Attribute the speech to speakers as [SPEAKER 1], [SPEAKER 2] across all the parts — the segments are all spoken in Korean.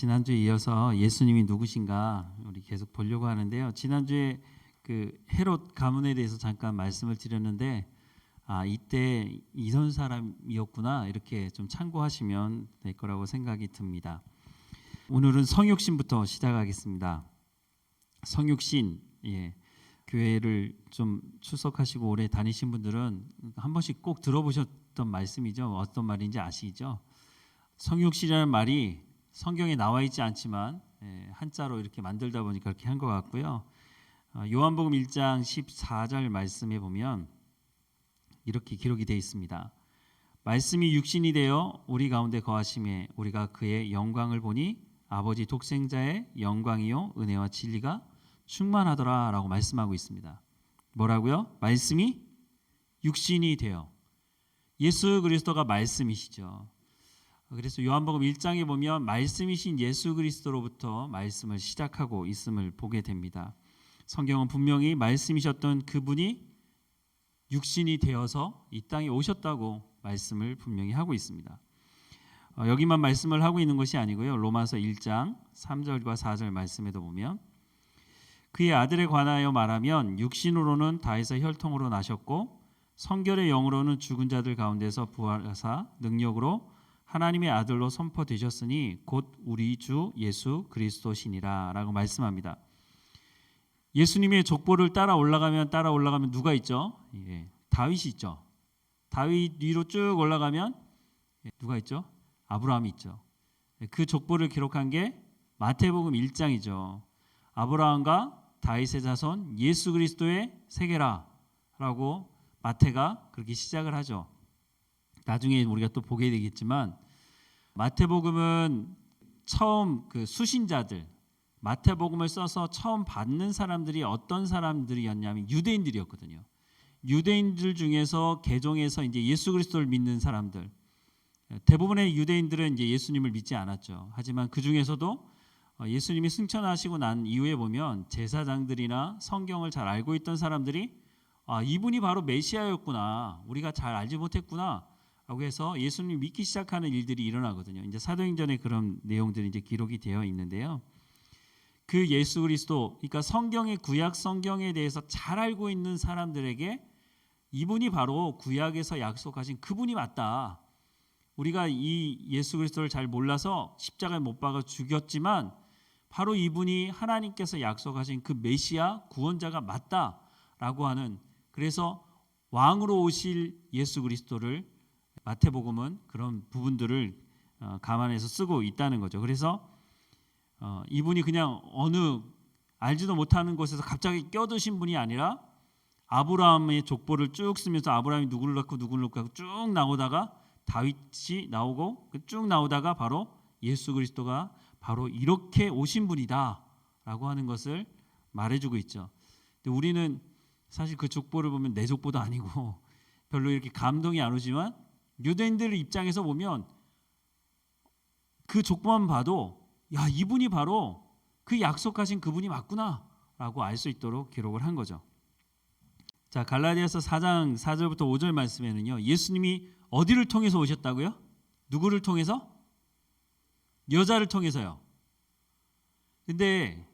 [SPEAKER 1] 지난주에 이어서 예수님이 누구신가 우리 계속 보려고 하는데요. 지난주에 그 헤롯 가문에 대해서 잠깐 말씀을 드렸는데 이때 이런 사람이었구나 이렇게 좀 참고하시면 될 거라고 생각이 듭니다. 오늘은 성육신부터 시작하겠습니다. 성육신, 교회를 좀 출석하시고 오래 다니신 분들은 한 번씩 꼭 들어보셨던 말씀이죠. 어떤 말인지 아시죠? 성육신이라는 말이 성경에 나와 있지 않지만 한자로 이렇게 만들다 보니까 그렇게 한 것 같고요. 요한복음 1장 14절 말씀에 보면 이렇게 기록이 되어 있습니다. 말씀이 육신이 되어 우리 가운데 거하심에 우리가 그의 영광을 보니 아버지 독생자의 영광이요 은혜와 진리가 충만하더라 라고 말씀하고 있습니다. 뭐라고요? 말씀이 육신이 되어. 예수 그리스도가 말씀이시죠. 그래서 요한복음 1장에 보면 말씀이신 예수 그리스도로부터 말씀을 시작하고 있음을 보게 됩니다. 성경은 분명히 말씀이셨던 그분이 육신이 되어서 이 땅에 오셨다고 말씀을 분명히 하고 있습니다. 여기만 말씀을 하고 있는 것이 아니고요. 로마서 1장 3절과 4절 말씀에도 보면 그의 아들에 관하여 말하면 육신으로는 다윗의 혈통으로 나셨고 성결의 영으로는 죽은 자들 가운데서 부활하사 능력으로 하나님의 아들로 선포되셨으니 곧 우리 주 예수 그리스도시니라 라고 말씀합니다. 예수님의 족보를 따라 올라가면 누가 있죠? 다윗이 있죠. 다윗 위로 쭉 올라가면 누가 있죠? 아브라함이 있죠. 그 족보를 기록한 게 마태복음 1장이죠. 아브라함과 다윗의 자손 예수 그리스도의 세계라 라고 마태가 그렇게 시작을 하죠. 나중에 우리가 또 보게 되겠지만 마태복음은 처음 그 수신자들 마태복음을 써서 처음 받는 사람들이 어떤 사람들이었냐면 유대인들이었거든요. 유대인들 중에서 개종해서 이제 예수 그리스도를 믿는 사람들 대부분의 유대인들은 이제 예수님을 믿지 않았죠. 하지만 그 중에서도 예수님이 승천하시고 난 이후에 보면 제사장들이나 성경을 잘 알고 있던 사람들이 이분이 바로 메시아였구나. 우리가 잘 알지 못했구나. 라고 해서 예수님 믿기 시작하는 일들이 일어나거든요. 이제 사도행전에 그런 내용들이 이제 기록이 되어 있는데요. 그 예수 그리스도, 그러니까 성경의 구약 성경에 대해서 잘 알고 있는 사람들에게 이분이 바로 구약에서 약속하신 그분이 맞다. 우리가 이 예수 그리스도를 잘 몰라서 십자가에 못 박아 죽였지만 바로 이분이 하나님께서 약속하신 그 메시아 구원자가 맞다라고 하는 그래서 왕으로 오실 예수 그리스도를 마태복음은 그런 부분들을 감안해서 쓰고 있다는 거죠. 그래서 이분이 그냥 어느 알지도 못하는 곳에서 갑자기 껴드신 분이 아니라 아브라함의 족보를 쭉 쓰면서 아브라함이 누구를 낳고 쭉 나오다가 다윗이 나오고 쭉 나오다가 바로 예수 그리스도가 바로 이렇게 오신 분이다라고 하는 것을 말해주고 있죠. 근데 우리는 사실 그 족보를 보면 내 족보도 아니고 별로 이렇게 감동이 안 오지만 유대인들 입장에서 보면 그 족보만 봐도 야 이분이 바로 그 약속하신 그분이 맞구나라고 알 수 있도록 기록을 한 거죠. 자 갈라디아서 4장 4절부터 5절 말씀에는요. 예수님이 어디를 통해서 오셨다고요? 누구를 통해서? 여자를 통해서요. 근데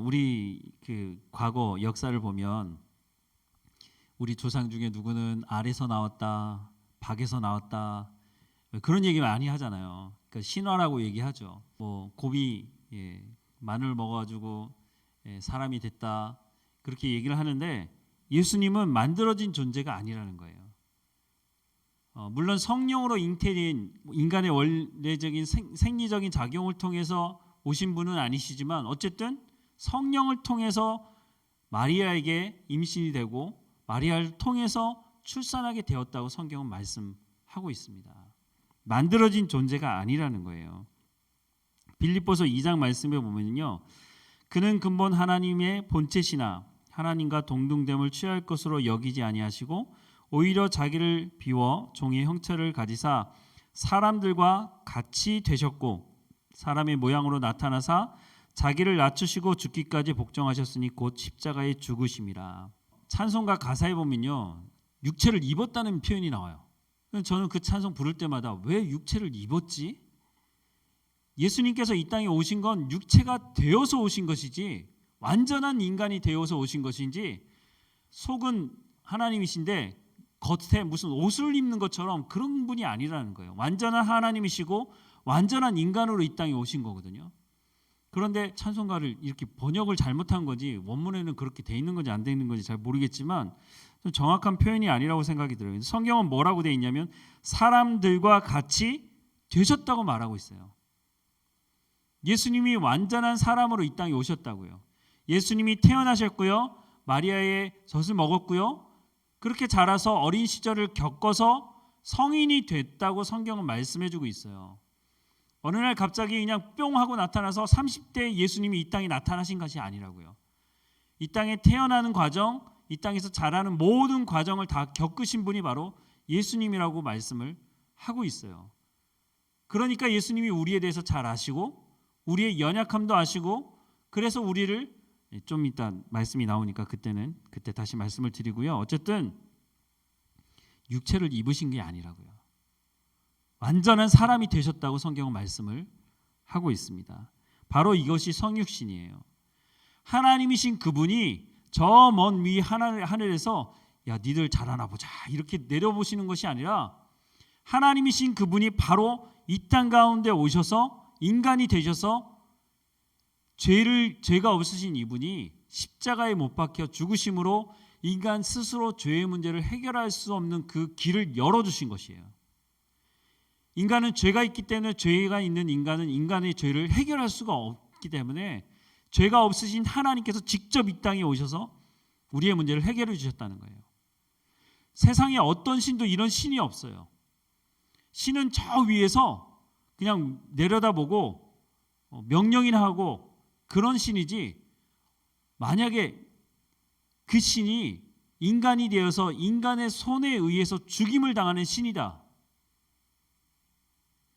[SPEAKER 1] 우리 그 과거 역사를 보면 우리 조상 중에 누구는 알에서 나왔다, 박에서 나왔다 그런 얘기 많이 하잖아요. 그러니까 신화라고 얘기하죠. 뭐 곱이 마늘 먹어가지고 사람이 됐다 그렇게 얘기를 하는데 예수님은 만들어진 존재가 아니라는 거예요. 물론 성령으로 잉태된 인간의 원래적인 생리적인 작용을 통해서 오신 분은 아니시지만 어쨌든 성령을 통해서 마리아에게 임신이 되고 마리아를 통해서 출산하게 되었다고 성경은 말씀하고 있습니다. 만들어진 존재가 아니라는 거예요. 빌립보서 2장 말씀에 보면요. 그는 근본 하나님의 본체시나 하나님과 동등됨을 취할 것으로 여기지 아니하시고 오히려 자기를 비워 종의 형체를 가지사 사람들과 같이 되셨고 사람의 모양으로 나타나사 자기를 낮추시고 죽기까지 복종하셨으니 곧 십자가에 죽으심이라. 찬송가 가사에 보면요. 육체를 입었다는 표현이 나와요. 저는 그 찬송 부를 때마다 왜 육체를 입었지? 예수님께서 이 땅에 오신 건 육체가 되어서 오신 것이지 완전한 인간이 되어서 오신 것인지 속은 하나님이신데 겉에 무슨 옷을 입는 것처럼 그런 분이 아니라는 거예요. 완전한 하나님이시고 완전한 인간으로 이 땅에 오신 거거든요. 그런데 찬송가를 이렇게 번역을 잘못한 건지 원문에는 그렇게 돼 있는 건지 안 돼 있는 건지 잘 모르겠지만 좀 정확한 표현이 아니라고 생각이 들어요. 성경은 뭐라고 돼 있냐면 사람들과 같이 되셨다고 말하고 있어요. 예수님이 완전한 사람으로 이 땅에 오셨다고요. 예수님이 태어나셨고요. 마리아의 젖을 먹었고요. 그렇게 자라서 어린 시절을 겪어서 성인이 됐다고 성경은 말씀해주고 있어요. 어느 날 갑자기 그냥 뿅 하고 나타나서 30대 예수님이 이 땅에 나타나신 것이 아니라고요. 이 땅에 태어나는 과정, 이 땅에서 자라는 모든 과정을 다 겪으신 분이 바로 예수님이라고 말씀을 하고 있어요. 그러니까 예수님이 우리에 대해서 잘 아시고 우리의 연약함도 아시고 그래서 우리를 좀 이따 말씀이 나오니까 그때 다시 말씀을 드리고요. 어쨌든 육체를 입으신 게 아니라고요. 완전한 사람이 되셨다고 성경은 말씀을 하고 있습니다. 바로 이것이 성육신이에요. 하나님이신 그분이 저 먼 위 하늘에서 야 니들 잘하나 보자 이렇게 내려보시는 것이 아니라 하나님이신 그분이 바로 이 땅 가운데 오셔서 인간이 되셔서 죄가 없으신 이분이 십자가에 못 박혀 죽으심으로 인간 스스로 죄의 문제를 해결할 수 없는 그 길을 열어주신 것이에요. 인간은 죄가 있기 때문에 죄가 있는 인간은 인간의 죄를 해결할 수가 없기 때문에 죄가 없으신 하나님께서 직접 이 땅에 오셔서 우리의 문제를 해결해 주셨다는 거예요. 세상에 어떤 신도 이런 신이 없어요. 신은 저 위에서 그냥 내려다보고 명령이나 하고 그런 신이지 만약에 그 신이 인간이 되어서 인간의 손에 의해서 죽임을 당하는 신이다.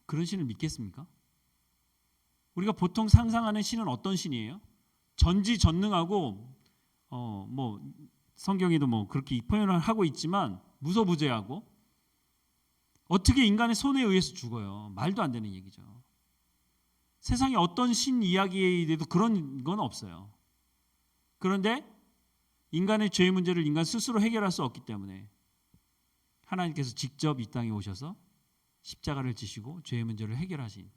[SPEAKER 1] 그런 신을 믿겠습니까? 우리가 보통 상상하는 신은 어떤 신이에요? 전지전능하고 뭐 성경에도 뭐 그렇게 표현을 하고 있지만 무소부재하고 어떻게 인간의 손에 의해서 죽어요? 말도 안 되는 얘기죠. 세상에 어떤 신 이야기에 대해도 그런 건 없어요. 그런데 인간의 죄의 문제를 인간 스스로 해결할 수 없기 때문에 하나님께서 직접 이 땅에 오셔서 십자가를 지시고 죄의 문제를 해결하신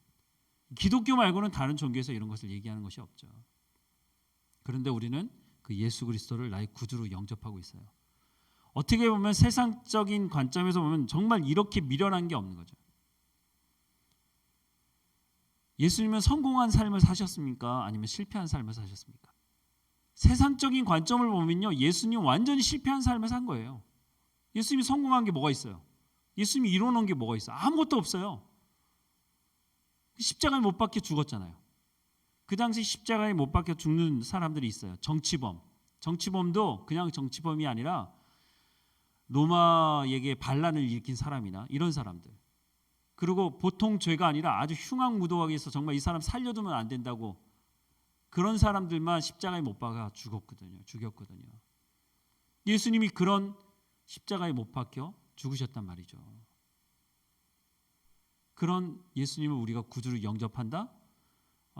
[SPEAKER 1] 기독교 말고는 다른 종교에서 이런 것을 얘기하는 것이 없죠. 그런데 우리는 그 예수 그리스도를 나의 구주로 영접하고 있어요. 어떻게 보면 세상적인 관점에서 보면 정말 이렇게 미련한 게 없는 거죠. 예수님은 성공한 삶을 사셨습니까? 아니면 실패한 삶을 사셨습니까? 세상적인 관점을 보면요, 예수님 완전히 실패한 삶을 산 거예요. 예수님이 성공한 게 뭐가 있어요? 예수님이 이뤄놓은 게 뭐가 있어요? 아무것도 없어요. 십자가에 못 박혀 죽었잖아요. 그 당시 십자가에 못 박혀 죽는 사람들이 있어요. 정치범도 그냥 정치범이 아니라 로마에게 반란을 일으킨 사람이나 이런 사람들. 그리고 보통 죄가 아니라 아주 흉악무도하게 해서 정말 이 사람 살려두면 안 된다고 그런 사람들만 십자가에 못 박아 죽였거든요. 예수님이 그런 십자가에 못 박혀 죽으셨단 말이죠. 그런 예수님을 우리가 구주로 영접한다?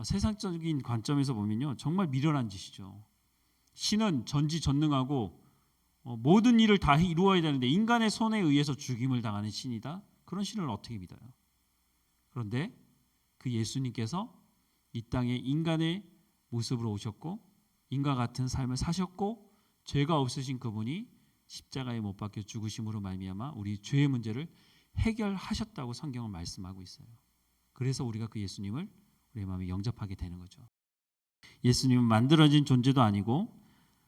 [SPEAKER 1] 세상적인 관점에서 보면요, 정말 미련한 짓이죠. 신은 전지전능하고 모든 일을 다 이루어야 되는데 인간의 손에 의해서 죽임을 당하는 신이다? 그런 신을 어떻게 믿어요? 그런데 그 예수님께서 이 땅에 인간의 모습으로 오셨고 인과 같은 삶을 사셨고 죄가 없으신 그분이 십자가에 못 박혀 죽으심으로 말미암아 우리 죄의 문제를 해결하셨다고 성경은 말씀하고 있어요. 그래서 우리가 그 예수님을 우리의 마음에 영접하게 되는 거죠. 예수님은 만들어진 존재도 아니고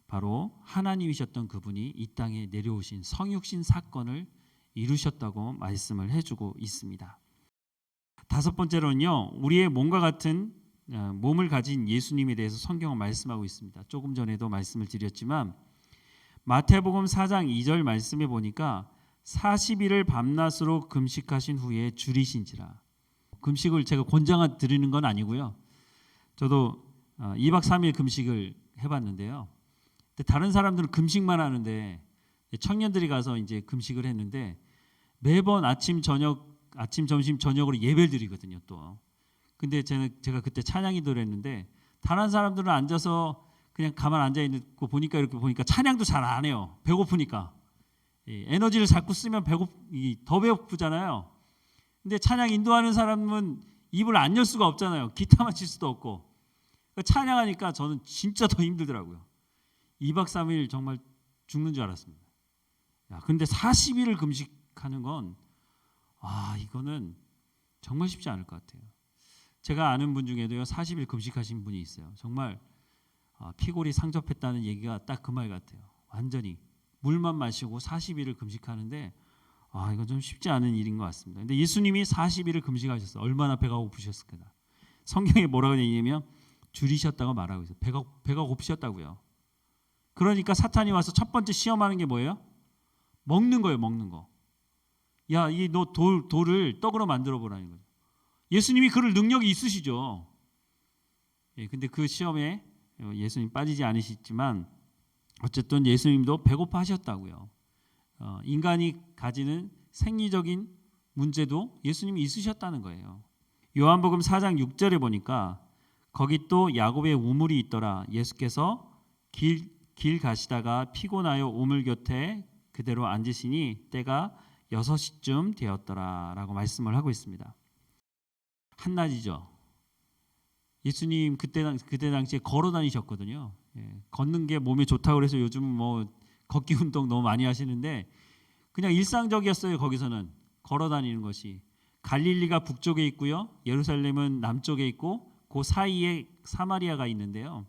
[SPEAKER 1] 바로 하나님이셨던 그분이 이 땅에 내려오신 성육신 사건을 이루셨다고 말씀을 해주고 있습니다. 다섯 번째로는요, 우리의 몸과 같은 몸을 가진 예수님에 대해서 성경은 말씀하고 있습니다. 조금 전에도 말씀을 드렸지만 마태복음 4장 2절 말씀에 보니까 40일을 밤낮으로 금식하신 후에 줄이신지라. 금식을 제가 권장 드리는 건 아니고요. 저도 2박 3일 금식을 해봤는데요. 다른 사람들은 금식만 하는데 청년들이 가서 이제 금식을 했는데 매번 아침, 점심, 저녁으로 예배를 드리거든요. 또 근데 제가 그때 찬양기도를 했는데 다른 사람들은 앉아서 그냥 가만 앉아 있는 거 보니까 이렇게 보니까 찬양도 잘 안 해요. 배고프니까. 에너지를 자꾸 쓰면 더 배고프잖아요. 근데 찬양 인도하는 사람은 입을 안 열 수가 없잖아요. 기타만 칠 수도 없고. 찬양하니까 저는 진짜 더 힘들더라고요. 2박 3일 정말 죽는 줄 알았습니다. 근데 40일을 금식하는 건 이거는 정말 쉽지 않을 것 같아요. 제가 아는 분 중에도요 40일 금식하신 분이 있어요. 정말 피골이 상접했다는 얘기가 딱 그 말 같아요. 완전히 물만 마시고 40일을 금식하는데 이건 좀 쉽지 않은 일인 것 같습니다. 근데 예수님이 40일을 금식하셨어요. 얼마나 배가 고프셨을까. 성경에 뭐라고 되냐면 줄이셨다고 말하고 있어요. 배가 고프셨다고요. 그러니까 사탄이 와서 첫 번째 시험하는 게 뭐예요? 먹는 거예요. 먹는 거. 야, 너 돌을 떡으로 만들어 보라는 거죠. 예수님이 그럴 능력이 있으시죠. 근데 그 시험에 예수님 빠지지 않으시지만 어쨌든 예수님도 배고파 하셨다고요. 인간이 가지는 생리적인 문제도 예수님이 있으셨다는 거예요. 요한복음 4장 6절에 보니까 거기 또 야곱의 우물이 있더라. 예수께서 길 가시다가 피곤하여 우물 곁에 그대로 앉으시니 때가 6시쯤 되었더라라고 말씀을 하고 있습니다. 한낮이죠. 예수님 그때 당시에 걸어 다니셨거든요. 걷는 게 몸에 좋다고 그래서 요즘 뭐 걷기 운동 너무 많이 하시는데 그냥 일상적이었어요. 거기서는 걸어 다니는 것이. 갈릴리가 북쪽에 있고요. 예루살렘은 남쪽에 있고 그 사이에 사마리아가 있는데요.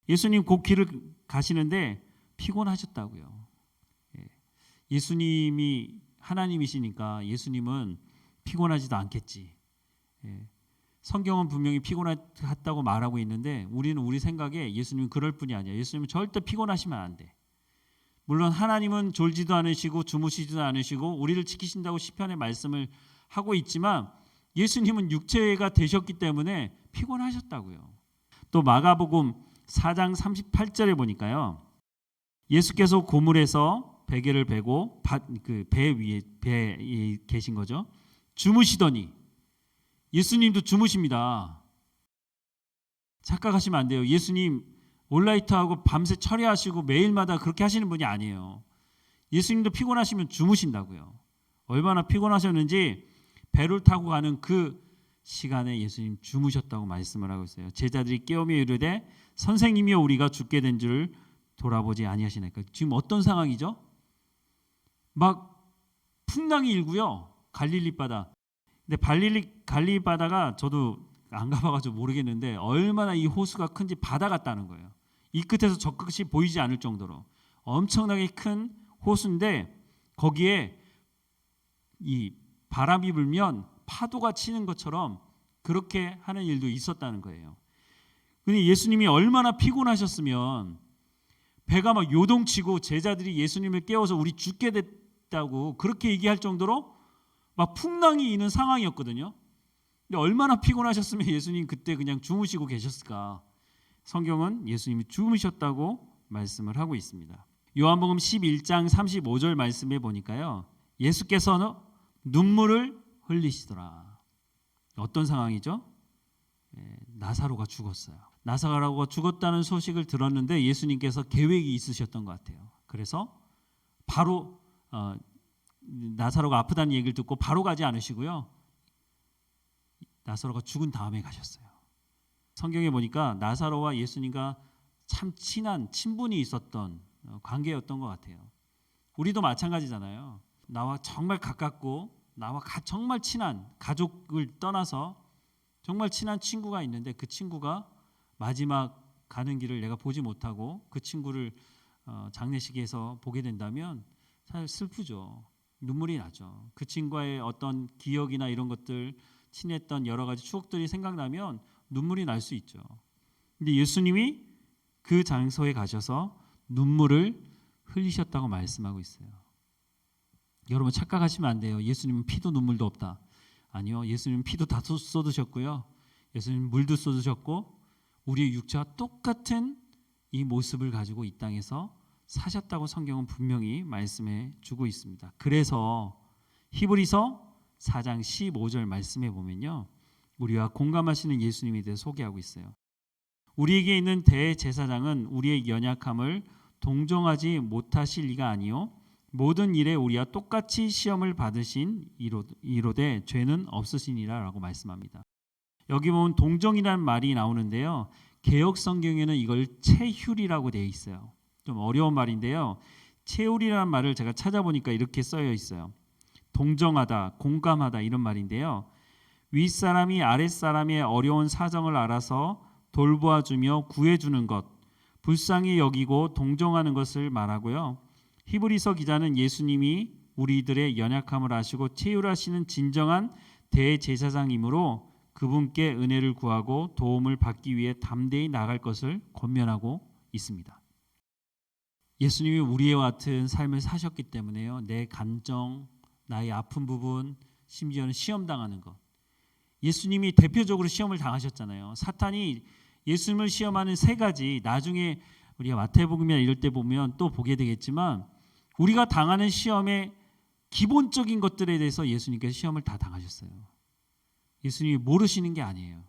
[SPEAKER 1] 예수님 그 길을 가시는데 피곤하셨다고요. 예수님이 하나님이시니까 예수님은 피곤하지도 않겠지. 성경은 분명히 피곤하다고 말하고 있는데 우리는 우리 생각에 예수님은 그럴 뿐이 아니야. 예수님은 절대 피곤하시면 안 돼. 물론 하나님은 졸지도 않으시고 주무시지도 않으시고 우리를 지키신다고 시편의 말씀을 하고 있지만 예수님은 육체가 되셨기 때문에 피곤하셨다고요. 또 마가복음 4장 38절에 보니까요. 예수께서 고물에서 베개를 베고 배에 계신 거죠. 주무시더니 예수님도 주무십니다. 착각하시면 안 돼요. 예수님 올라이트하고 밤새 철야하시고 매일마다 그렇게 하시는 분이 아니에요. 예수님도 피곤하시면 주무신다고요. 얼마나 피곤하셨는지 배를 타고 가는 그 시간에 예수님 주무셨다고 말씀을 하고 있어요. 제자들이 깨우며 이르되 선생님이여 우리가 죽게 된 줄 돌아보지 아니하시나이까. 지금 어떤 상황이죠? 막 풍랑이 일고요. 갈릴리 바다. 근데 갈릴리 바다가 저도 안 가봐가지고 모르겠는데 얼마나 이 호수가 큰지 바다 같다는 거예요. 이 끝에서 저 끝이 보이지 않을 정도로 엄청나게 큰 호수인데 거기에 이 바람이 불면 파도가 치는 것처럼 그렇게 하는 일도 있었다는 거예요. 근데 예수님이 얼마나 피곤하셨으면 배가 막 요동치고 제자들이 예수님을 깨워서 우리 죽게 됐다고 그렇게 얘기할 정도로 막 풍랑이 있는 상황이었거든요. 근데 얼마나 피곤하셨으면 예수님 그때 그냥 주무시고 계셨을까? 성경은 예수님이 주무셨다고 말씀을 하고 있습니다. 요한복음 11장 35절 말씀에 보니까요. 예수께서는 눈물을 흘리시더라. 어떤 상황이죠? 나사로가 죽었어요. 나사로가 죽었다는 소식을 들었는데 예수님께서 계획이 있으셨던 것 같아요. 그래서 바로 나사로가 아프다는 얘기를 듣고 바로 가지 않으시고요. 나사로가 죽은 다음에 가셨어요. 성경에 보니까 나사로와 예수님과 참 친한 친분이 있었던 관계였던 것 같아요. 우리도 마찬가지잖아요. 나와 정말 가깝고 나와 정말 친한 가족을 떠나서 정말 친한 친구가 있는데 그 친구가 마지막 가는 길을 내가 보지 못하고 그 친구를 장례식에서 보게 된다면 사실 슬프죠. 눈물이 나죠. 그 친구와의 어떤 기억이나 이런 것들 친했던 여러 가지 추억들이 생각나면 눈물이 날 수 있죠. 근데 예수님이 그 장소에 가셔서 눈물을 흘리셨다고 말씀하고 있어요. 여러분 착각하시면 안 돼요. 예수님은 피도 눈물도 없다. 아니요. 예수님은 피도 다 쏟으셨고요. 예수님은 물도 쏟으셨고 우리의 육체와 똑같은 이 모습을 가지고 이 땅에서 사셨다고 성경은 분명히 말씀해 주고 있습니다. 그래서 히브리서 4장 15절 말씀해 보면요. 우리와 공감하시는 예수님에 대해 소개하고 있어요. 우리에게 있는 대제사장은 우리의 연약함을 동정하지 못하실 리가 아니요 모든 일에 우리와 똑같이 시험을 받으신 이로되 죄는 없으시니라라고 말씀합니다. 여기 보면 동정이라는 말이 나오는데요. 개역 성경에는 이걸 체휼이라고 되어 있어요. 좀 어려운 말인데요. 체휼이라는 말을 제가 찾아보니까 이렇게 쓰여 있어요. 동정하다, 공감하다 이런 말인데요. 윗사람이 아랫사람의 어려운 사정을 알아서 돌보아주며 구해주는 것, 불쌍히 여기고 동정하는 것을 말하고요. 히브리서 기자는 예수님이 우리들의 연약함을 아시고 체휼하시는 진정한 대제사장이므로 그분께 은혜를 구하고 도움을 받기 위해 담대히 나갈 것을 권면하고 있습니다. 예수님이 우리와 같은 삶을 사셨기 때문에요. 내 감정, 나의 아픈 부분, 심지어는 시험 당하는 것. 예수님이 대표적으로 시험을 당하셨잖아요. 사탄이 예수님을 시험하는 세 가지, 나중에 우리가 마태복음이나 이럴 때 보면 또 보게 되겠지만 우리가 당하는 시험의 기본적인 것들에 대해서 예수님께서 시험을 다 당하셨어요. 예수님이 모르시는 게 아니에요.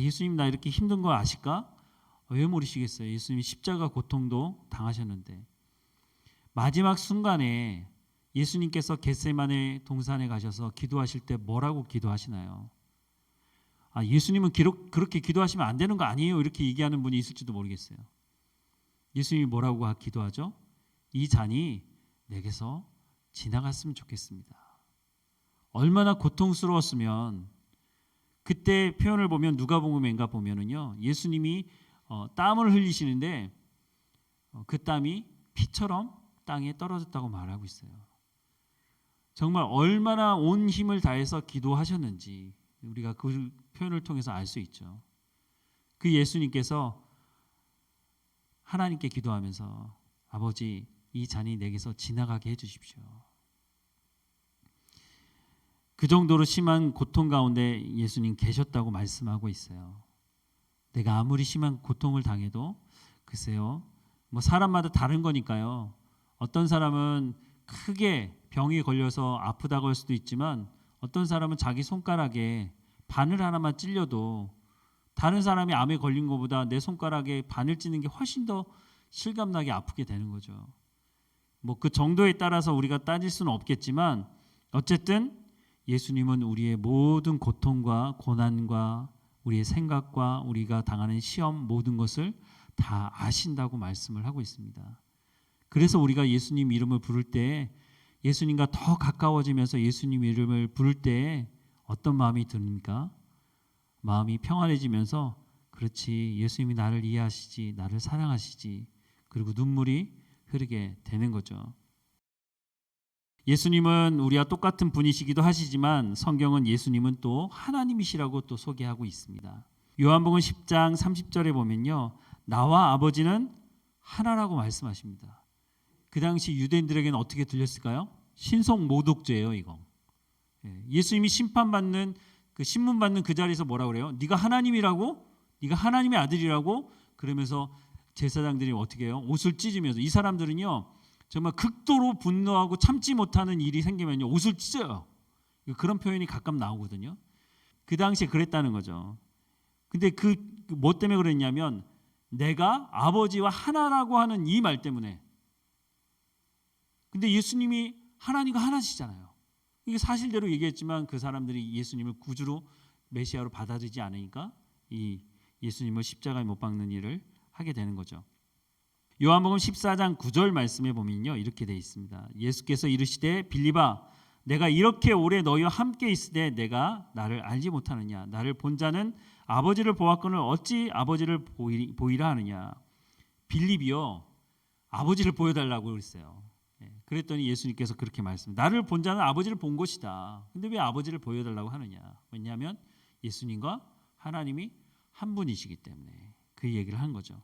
[SPEAKER 1] 예수님 나 이렇게 힘든 거 아실까? 왜 모르시겠어요? 예수님이 십자가 고통도 당하셨는데 마지막 순간에 예수님께서 겟세마네 동산에 가셔서 기도하실 때 뭐라고 기도하시나요? 예수님은 그렇게 기도하시면 안 되는 거 아니에요? 이렇게 얘기하는 분이 있을지도 모르겠어요. 예수님이 뭐라고 기도하죠? 이 잔이 내게서 지나갔으면 좋겠습니다. 얼마나 고통스러웠으면 그때 표현을 보면 누가복음인가 보면은요 예수님이 땀을 흘리시는데 그 땀이 피처럼 땅에 떨어졌다고 말하고 있어요. 정말 얼마나 온 힘을 다해서 기도하셨는지 우리가 그 표현을 통해서 알 수 있죠. 그 예수님께서 하나님께 기도하면서 아버지 이 잔이 내게서 지나가게 해주십시오. 그 정도로 심한 고통 가운데 예수님 계셨다고 말씀하고 있어요. 내가 아무리 심한 고통을 당해도 글쎄요 사람마다 다른 거니까요. 어떤 사람은 크게 병이 걸려서 아프다고 할 수도 있지만 어떤 사람은 자기 손가락에 바늘 하나만 찔려도 다른 사람이 암에 걸린 것보다 내 손가락에 바늘 찌는 게 훨씬 더 실감나게 아프게 되는 거죠. 그 정도에 따라서 우리가 따질 수는 없겠지만 어쨌든 예수님은 우리의 모든 고통과 고난과 우리의 생각과 우리가 당하는 시험 모든 것을 다 아신다고 말씀을 하고 있습니다. 그래서 우리가 예수님 이름을 부를 때 예수님과 더 가까워지면서 예수님 이름을 부를 때 어떤 마음이 듭니까? 마음이 평안해지면서 그렇지 예수님이 나를 이해하시지 나를 사랑하시지 그리고 눈물이 흐르게 되는 거죠. 예수님은 우리와 똑같은 분이시기도 하시지만 성경은 예수님은 또 하나님이시라고 또 소개하고 있습니다. 요한복음 10장 30절에 보면요. 나와 아버지는 하나라고 말씀하십니다. 그 당시 유대인들에게는 어떻게 들렸을까요? 신성 모독죄예요, 이거. 예수님이 심판받는 그 신문 받는 그 자리에서 뭐라고 그래요? 네가 하나님이라고? 네가 하나님의 아들이라고? 그러면서 제사장들이 어떻게 해요? 옷을 찢으면서 이 사람들은요. 정말 극도로 분노하고 참지 못하는 일이 생기면요. 옷을 찢어요. 그런 표현이 가끔 나오거든요. 그 당시에 그랬다는 거죠. 근데 뭐 때문에 그랬냐면 내가 아버지와 하나라고 하는 이 말 때문에. 근데 예수님이 하나님과 하나시잖아요. 이게 사실대로 얘기했지만 그 사람들이 예수님을 구주로 메시아로 받아들이지 않으니까 이 예수님을 십자가에 못 박는 일을 하게 되는 거죠. 요한복음 14장 9절 말씀에 보면요. 이렇게 되어 있습니다. 예수께서 이르시되 빌립아 내가 이렇게 오래 너희와 함께 있으되 내가 나를 알지 못하느냐 나를 본 자는 아버지를 보았거늘 어찌 아버지를 보이라 하느냐. 빌립이요. 아버지를 보여달라고 그랬어요. 그랬더니 예수님께서 그렇게 말씀합니다. 나를 본 자는 아버지를 본 것이다. 근데 왜 아버지를 보여달라고 하느냐. 왜냐하면 예수님과 하나님이 한 분이시기 때문에 그 얘기를 한 거죠.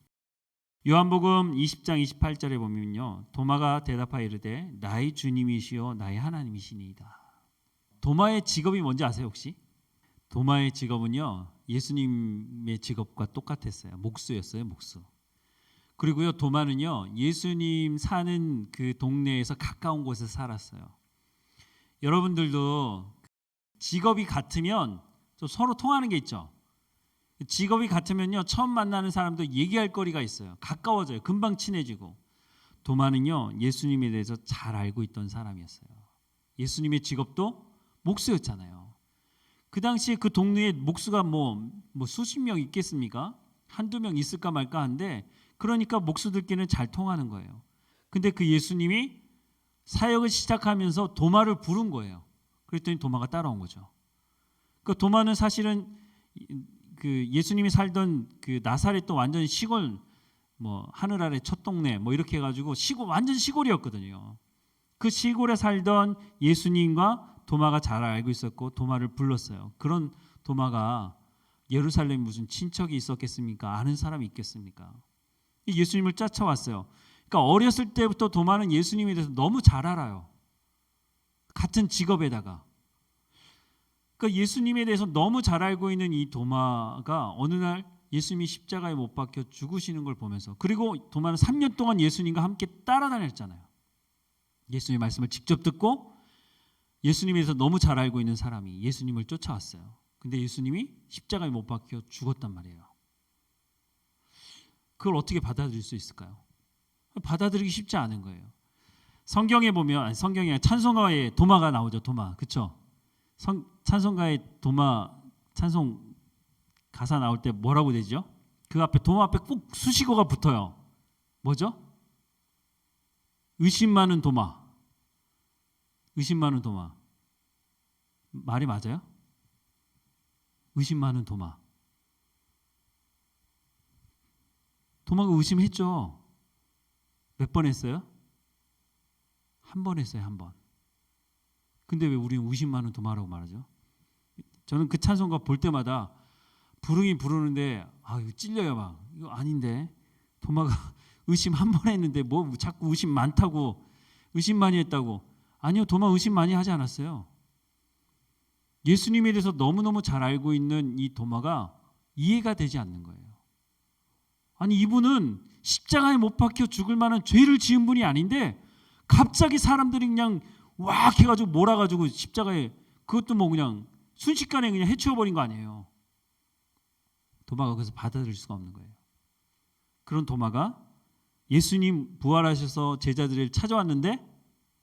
[SPEAKER 1] 요한복음 20장 28절에 보면요. 도마가 대답하여 이르되 나의 주님이시요 나의 하나님이시니이다. 도마의 직업이 뭔지 아세요 혹시? 도마의 직업은요. 예수님의 직업과 똑같았어요. 목수였어요. 목수. 그리고요. 도마는요. 예수님 사는 그 동네에서 가까운 곳에서 살았어요. 여러분들도 직업이 같으면 또 서로 통하는 게 있죠. 직업이 같으면요, 처음 만나는 사람도 얘기할 거리가 있어요. 가까워져요. 금방 친해지고. 도마는요, 예수님에 대해서 잘 알고 있던 사람이었어요. 예수님의 직업도 목수였잖아요. 그 당시에 그 동네에 목수가 뭐 수십 명 있겠습니까? 한두 명 있을까 말까 한데, 그러니까 목수들끼리는 잘 통하는 거예요. 근데 그 예수님이 사역을 시작하면서 도마를 부른 거예요. 그랬더니 도마가 따라온 거죠. 그 도마는 사실은 그 예수님이 살던 그 나사렛도 완전 시골, 뭐 하늘 아래 첫 동네 뭐 이렇게 해가지고 시골, 완전 시골이었거든요. 그 시골에 살던 예수님과 도마가 잘 알고 있었고 도마를 불렀어요. 그런 도마가 예루살렘에 무슨 친척이 있었겠습니까? 아는 사람이 있겠습니까? 예수님을 쫓아왔어요. 그러니까 어렸을 때부터 도마는 예수님에 대해서 너무 잘 알아요. 같은 직업에다가. 그러니까 예수님에 대해서 너무 잘 알고 있는 이 도마가 어느 날 예수님이 십자가에 못 박혀 죽으시는 걸 보면서, 그리고 도마는 3년 동안 예수님과 함께 따라다녔잖아요. 예수님의 말씀을 직접 듣고 예수님에 대해서 너무 잘 알고 있는 사람이 예수님을 쫓아왔어요. 근데 예수님이 십자가에 못 박혀 죽었단 말이에요. 그걸 어떻게 받아들일 수 있을까요? 받아들이기 쉽지 않은 거예요. 성경에 보면, 성경에 찬송가에 도마가 나오죠. 도마, 그렇죠? 찬송가에 도마, 찬송 가사 나올 때 뭐라고 되죠? 그 앞에 도마 앞에 꼭 수식어가 붙어요. 뭐죠? 의심 많은 도마. 의심 많은 도마. 말이 맞아요? 의심 많은 도마. 도마가 의심했죠. 몇 번 했어요? 한 번 했어요. 한 번. 근데 왜 우리는 의심 많은 도마라고 말하죠? 저는 그 찬송가 볼 때마다 부르긴 부르는데 이거 찔려요. 막 이거 아닌데, 도마가 의심 한 번 했는데 뭐 자꾸 의심 많다고, 의심 많이 했다고. 아니요, 도마 의심 많이 하지 않았어요. 예수님에 대해서 너무너무 잘 알고 있는 이 도마가 이해가 되지 않는 거예요. 아니, 이분은 십자가에 못 박혀 죽을 만한 죄를 지은 분이 아닌데 갑자기 사람들이 그냥 왁 해가지고 몰아가지고 십자가에, 그것도 뭐 그냥 순식간에 그냥 해치워버린 거 아니에요. 도마가 그래서 받아들일 수가 없는 거예요. 그런 도마가 예수님 부활하셔서 제자들을 찾아왔는데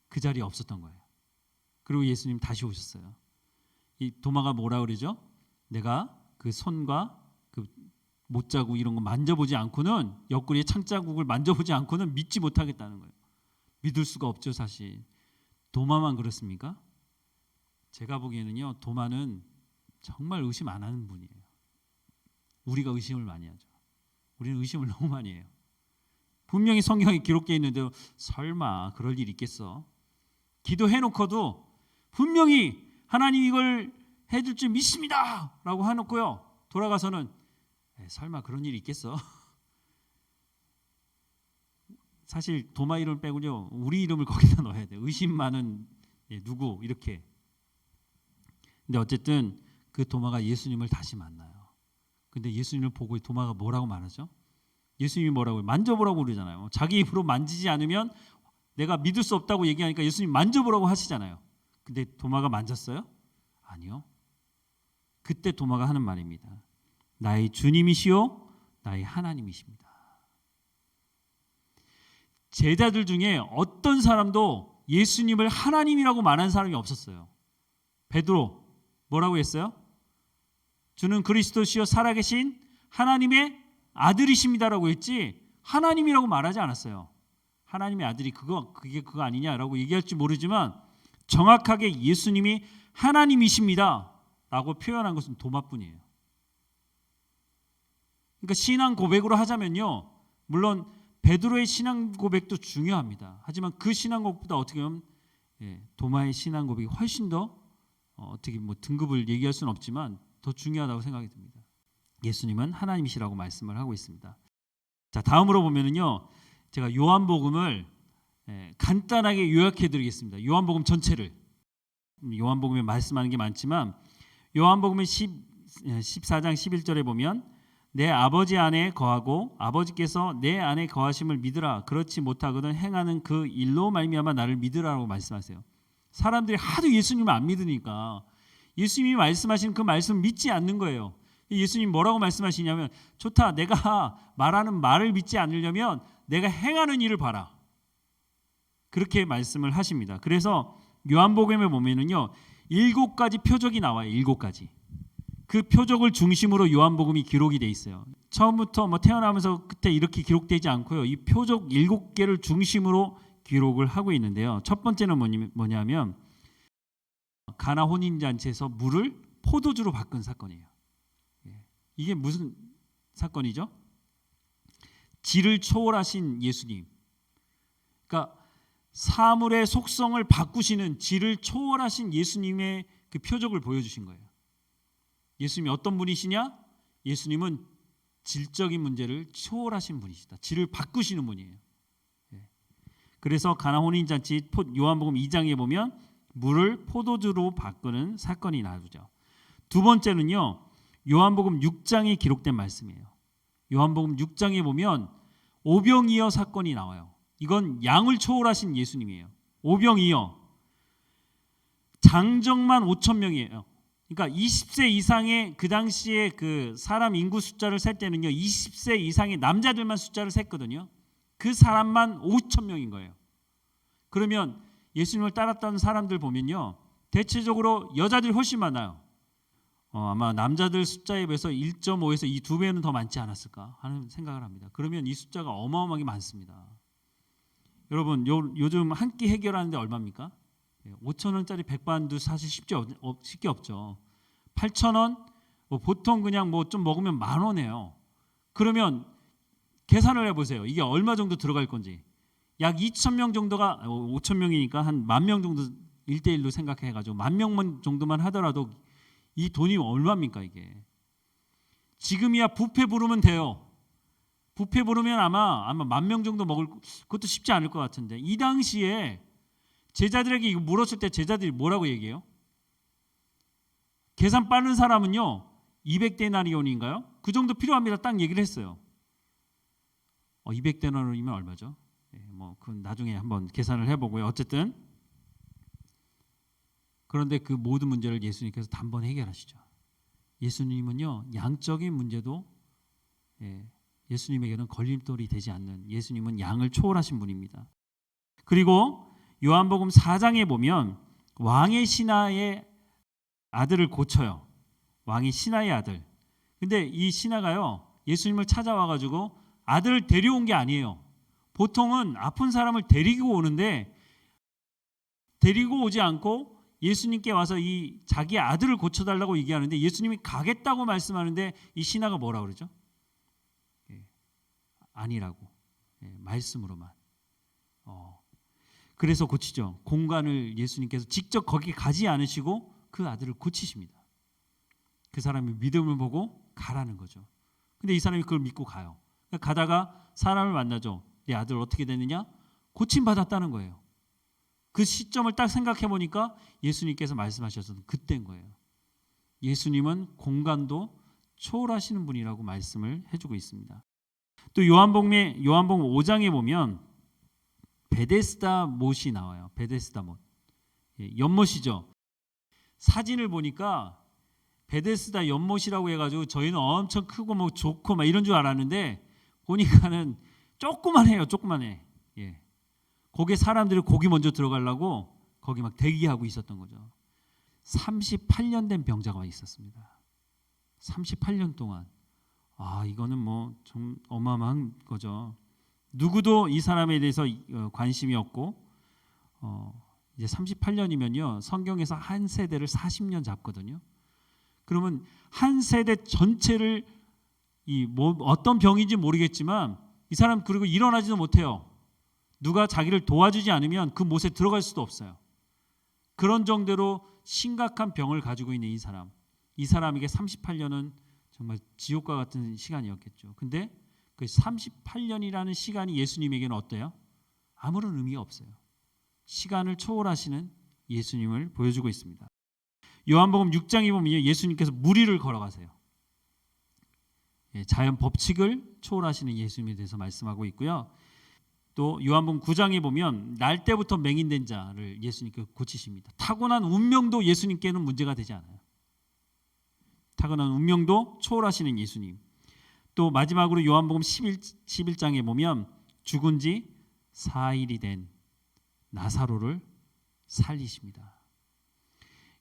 [SPEAKER 1] 그 자리에 없었던 거예요. 그리고 예수님 다시 오셨어요. 이 도마가 뭐라 그러죠? 내가 그 손과 그 못자국 이런 거 만져보지 않고는, 옆구리에 창자국을 만져보지 않고는 믿지 못하겠다는 거예요. 믿을 수가 없죠, 사실. 도마만 그렇습니까? 제가 보기에는요, 도마는 정말 의심 안 하는 분이에요. 우리가 의심을 많이 하죠. 우리는 의심을 너무 많이 해요. 분명히 성경에 기록되어 있는데 설마 그럴 일 있겠어? 기도해놓고도 분명히 하나님 이걸 해줄 줄 믿습니다 라고 해놓고요, 돌아가서는 설마 그런 일이 있겠어? 사실 도마 이름 빼고요, 우리 이름을 거기다 넣어야 돼요. 의심 많은 누구, 이렇게. 근데 어쨌든 그 도마가 예수님을 다시 만나요. 근데 예수님을 보고 도마가 뭐라고 말하죠? 예수님이 뭐라고, 만져보라고 그러잖아요. 자기 입으로 만지지 않으면 내가 믿을 수 없다고 얘기하니까 예수님 만져보라고 하시잖아요. 근데 도마가 만졌어요? 아니요. 그때 도마가 하는 말입니다. 나의 주님이시요 나의 하나님이십니다. 제자들 중에 어떤 사람도 예수님을 하나님이라고 말한 사람이 없었어요. 베드로 뭐라고 했어요? 주는 그리스도시요 살아계신 하나님의 아들이십니다라고 했지 하나님이라고 말하지 않았어요. 하나님의 아들이 그게 그거 아니냐라고 얘기할지 모르지만 정확하게 예수님이 하나님이십니다라고 표현한 것은 도마뿐이에요. 그러니까 신앙 고백으로 하자면요, 물론 베드로의 신앙 고백도 중요합니다. 하지만 그 신앙 고백보다 어떻게 보면 도마의 신앙 고백이 훨씬 더 어떻게 뭐 등급을 얘기할 수는 없지만 더 중요하다고 생각이 듭니다. 예수님은 하나님이시라고 말씀을 하고 있습니다. 자, 다음으로 보면은요, 제가 요한복음을 간단하게 요약해 드리겠습니다. 요한복음 전체를. 요한복음에 말씀하는 게 많지만 요한복음의 14장 11절에 보면 내 아버지 안에 거하고 아버지께서 내 안에 거하심을 믿으라. 그렇지 못하거든 행하는 그 일로 말미암아 나를 믿으라고 말씀하세요. 사람들이 하도 예수님을 안 믿으니까 예수님이 말씀하신 그 말씀을 믿지 않는 거예요. 예수님 뭐라고 말씀하시냐면 좋다. 내가 말하는 말을 믿지 않으려면 내가 행하는 일을 봐라. 그렇게 말씀을 하십니다. 그래서 요한복음에 보면은요. 7가지 표적이 나와요. 7가지. 그 표적을 중심으로 요한복음이 기록이 돼 있어요. 처음부터 태어나면서 끝에 이렇게 기록되지 않고요. 이 표적 7개를 중심으로 기록을 하고 있는데요. 첫 번째는 뭐냐면 가나 혼인잔치에서 물을 포도주로 바꾼 사건이에요. 이게 무슨 사건이죠? 질을 초월하신 예수님. 그러니까 사물의 속성을 바꾸시는 질을 초월하신 예수님의 그 표적을 보여주신 거예요. 예수님이 어떤 분이시냐? 예수님은 질적인 문제를 초월하신 분이시다. 질을 바꾸시는 분이에요. 그래서 가나 혼인잔치 요한복음 2장에 보면 물을 포도주로 바꾸는 사건이 나오죠. 두 번째는요. 요한복음 6장에 기록된 말씀이에요. 요한복음 6장에 보면 오병이어 사건이 나와요. 이건 양을 초월하신 예수님이에요. 오병이어. 장정만 5,000명이에요. 그러니까 20세 이상의 그 당시에 그 사람 인구 숫자를 셀 때는요. 20세 이상의 남자들만 숫자를 셌거든요. 그 사람만 5,000명인 거예요. 그러면 예수님을 따랐던 사람들 보면요. 대체적으로 여자들이 훨씬 많아요. 아마 남자들 숫자에 비해서 1.5에서 이 2배는 더 많지 않았을까 하는 생각을 합니다. 그러면 이 숫자가 어마어마하게 많습니다. 여러분 요즘 한 끼 해결하는데 얼마입니까? 5,000원짜리 백반도 사실 쉽게 없죠. 8,000원 보통 그냥 좀 먹으면 10,000원이에요. 그러면 계산을 해보세요. 이게 얼마 정도 들어갈 건지. 약 2,000명 정도가 5,000명이니까 한 10,000명 정도 1대1로 생각해가지고 10,000명 정도만 하더라도 이 돈이 얼마입니까 이게. 지금이야 뷔페 부르면 돼요. 뷔페 부르면 아마 10,000명 정도 먹을 그것도 쉽지 않을 것 같은데 이 당시에 제자들에게 이거 물었을 때 제자들이 뭐라고 얘기해요? 계산 빠른 사람은요 200데나리온인가요? 그 정도 필요합니다. 딱 얘기를 했어요. 200데나리온이면 얼마죠? 그건 나중에 한번 계산을 해보고요. 어쨌든 그런데 그 모든 문제를 예수님께서 단번에 해결하시죠. 예수님은요 양적인 문제도 예수님에게는 걸림돌이 되지 않는 예수님은 양을 초월하신 분입니다. 그리고 요한복음 4장에 보면 왕의 신하의 아들을 고쳐요. 왕이 신하의 아들. 근데 이 신하가요 예수님을 찾아와가지고 아들을 데려온 게 아니에요. 보통은 아픈 사람을 데리고 오는데 데리고 오지 않고 예수님께 와서 이 자기 아들을 고쳐달라고 얘기하는데 예수님이 가겠다고 말씀하는데 이 신하가 뭐라 그러죠? 아니라고. 말씀으로만. 그래서 고치죠. 공간을 예수님께서 직접 거기 가지 않으시고 그 아들을 고치십니다. 그 사람이 믿음을 보고 가라는 거죠. 근데 이 사람이 그걸 믿고 가요. 가다가 사람을 만나죠. 내 아들 어떻게 됐느냐? 고침받았다는 거예요. 그 시점을 딱 생각해 보니까 예수님께서 말씀하셨던 그때인 거예요. 예수님은 공간도 초월하시는 분이라고 말씀을 해주고 있습니다. 또 요한복음 5장에 보면 베데스다 못이 나와요. 베데스다 못. 연못이죠. 사진을 보니까 베데스다 연못이라고 해가지고 저희는 엄청 크고 좋고 이런 줄 알았는데 보니까는 조그만해요. 조그만해. 거기에 사람들이 거기 먼저 들어가려고 거기 막 대기하고 있었던 거죠. 38년 된 병자가 있었습니다. 38년 동안. 이거는 좀 어마어마한 거죠. 누구도 이 사람에 대해서 관심이 없고 이제 38년이면요. 성경에서 한 세대를 40년 잡거든요. 그러면 한 세대 전체를 어떤 병인지 모르겠지만 이 사람 그리고 일어나지도 못해요. 누가 자기를 도와주지 않으면 그 못에 들어갈 수도 없어요. 그런 정도로 심각한 병을 가지고 있는 이 사람에게 38년은 정말 지옥과 같은 시간이었겠죠. 근데 그 38년이라는 시간이 예수님에게는 어때요? 아무런 의미가 없어요. 시간을 초월하시는 예수님을 보여주고 있습니다. 요한복음 6장에 보면 예수님께서 물 위를 걸어가세요. 자연 법칙을 초월하시는 예수님에 대해서 말씀하고 있고요. 또 요한복음 9장에 보면 날 때부터 맹인된 자를 예수님께서 고치십니다. 타고난 운명도 예수님께는 문제가 되지 않아요. 타고난 운명도 초월하시는 예수님. 또 마지막으로 요한복음 11장에 보면 죽은 지 4일이 된 나사로를 살리십니다.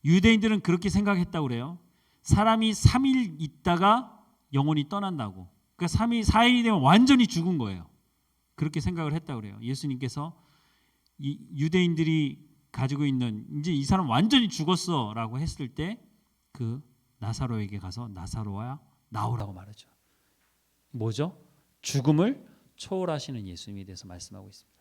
[SPEAKER 1] 유대인들은 그렇게 생각했다고 그래요. 사람이 3일 있다가 영혼이 떠난다고. 그러니까 4일이 되면 완전히 죽은 거예요. 그렇게 생각을 했다고 그래요. 예수님께서 이 유대인들이 가지고 있는 이제 이 사람 완전히 죽었어라고 했을 때 그 나사로에게 가서 나사로와 나오라고 말하죠. 뭐죠? 죽음을 초월하시는 예수님에 대해서 말씀하고 있습니다.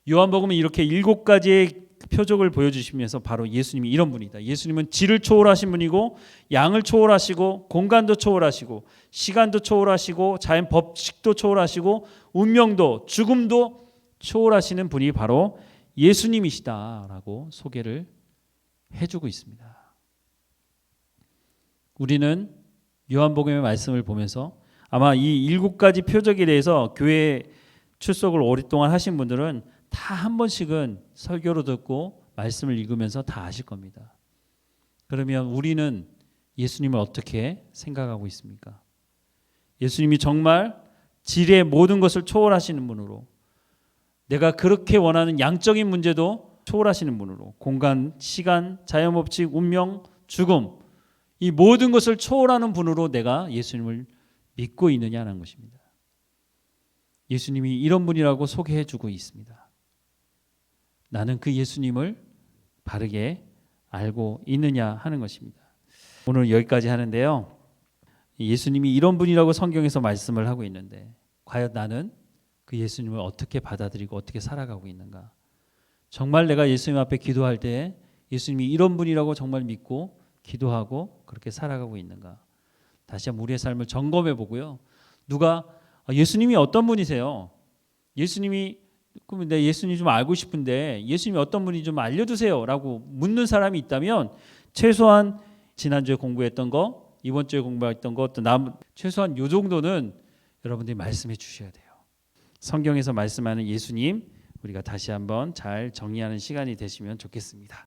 [SPEAKER 1] 요한복음은 이렇게 7가지의 표적을 보여주시면서 바로 예수님이 이런 분이다. 예수님은 질을 초월하신 분이고 양을 초월하시고 공간도 초월하시고 시간도 초월하시고 자연 법칙도 초월하시고 운명도 죽음도 초월하시는 분이 바로 예수님이시다라고 소개를 해주고 있습니다. 우리는 요한복음의 말씀을 보면서 아마 이 7가지 표적에 대해서 교회 출석을 오랫동안 하신 분들은 다 한 번씩은 설교로 듣고 말씀을 읽으면서 다 아실 겁니다. 그러면 우리는 예수님을 어떻게 생각하고 있습니까? 예수님이 정말 질의 모든 것을 초월하시는 분으로, 내가 그렇게 원하는 양적인 문제도 초월하시는 분으로, 공간, 시간, 자연법칙, 운명, 죽음, 이 모든 것을 초월하는 분으로 내가 예수님을 믿고 있느냐는 것입니다. 예수님이 이런 분이라고 소개해 주고 있습니다. 나는 그 예수님을 바르게 알고 있느냐 하는 것입니다. 오늘 여기까지 하는데요. 예수님이 이런 분이라고 성경에서 말씀을 하고 있는데 과연 나는 그 예수님을 어떻게 받아들이고 어떻게 살아가고 있는가? 정말 내가 예수님 앞에 기도할 때 예수님이 이런 분이라고 정말 믿고 기도하고 그렇게 살아가고 있는가? 다시 한번 우리의 삶을 점검해 보고요. 누가 예수님이 어떤 분이세요? 그럼 내 예수님 좀 알고 싶은데 예수님이 어떤 분인지 좀 알려주세요 라고 묻는 사람이 있다면 최소한 지난주에 공부했던 거, 이번 주에 공부했던 거, 최소한 요 정도는 여러분들이 말씀해 주셔야 돼요. 성경에서 말씀하는 예수님, 우리가 다시 한번 잘 정리하는 시간이 되시면 좋겠습니다.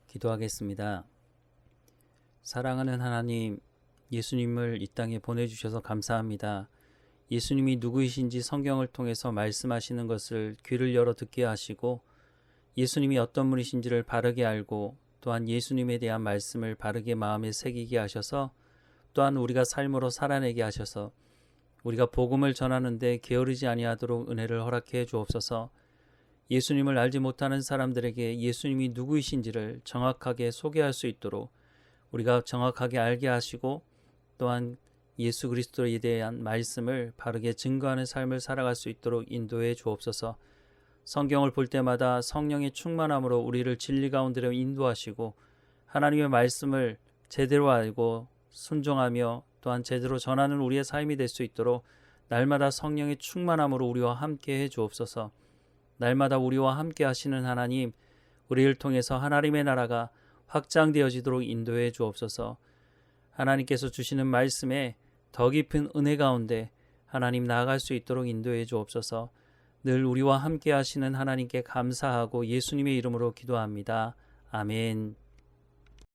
[SPEAKER 2] 기도하겠습니다. 사랑하는 하나님, 예수님을 이 땅에 보내주셔서 감사합니다. 예수님이 누구이신지 성경을 통해서 말씀하시는 것을 귀를 열어 듣게 하시고 예수님이 어떤 분이신지를 바르게 알고 또한 예수님에 대한 말씀을 바르게 마음에 새기게 하셔서 또한 우리가 삶으로 살아내게 하셔서 우리가 복음을 전하는데 게으르지 아니하도록 은혜를 허락해 주옵소서. 예수님을 알지 못하는 사람들에게 예수님이 누구이신지를 정확하게 소개할 수 있도록 우리가 정확하게 알게 하시고 또한 예수 그리스도에 대한 말씀을 바르게 증거하는 삶을 살아갈 수 있도록 인도해 주옵소서. 성경을 볼 때마다 성령의 충만함으로 우리를 진리 가운데로 인도하시고 하나님의 말씀을 제대로 알고 순종하며 또한 제대로 전하는 우리의 삶이 될 수 있도록 날마다 성령의 충만함으로 우리와 함께 해 주옵소서. 날마다 우리와 함께 하시는 하나님, 우리를 통해서 하나님의 나라가 확장되어지도록 인도해 주옵소서. 하나님께서 주시는 말씀에 더 깊은 은혜 가운데 하나님 나아갈 수 있도록 인도해 주옵소서. 늘 우리와 함께 하시는 하나님께 감사하고 예수님의 이름으로 기도합니다. 아멘.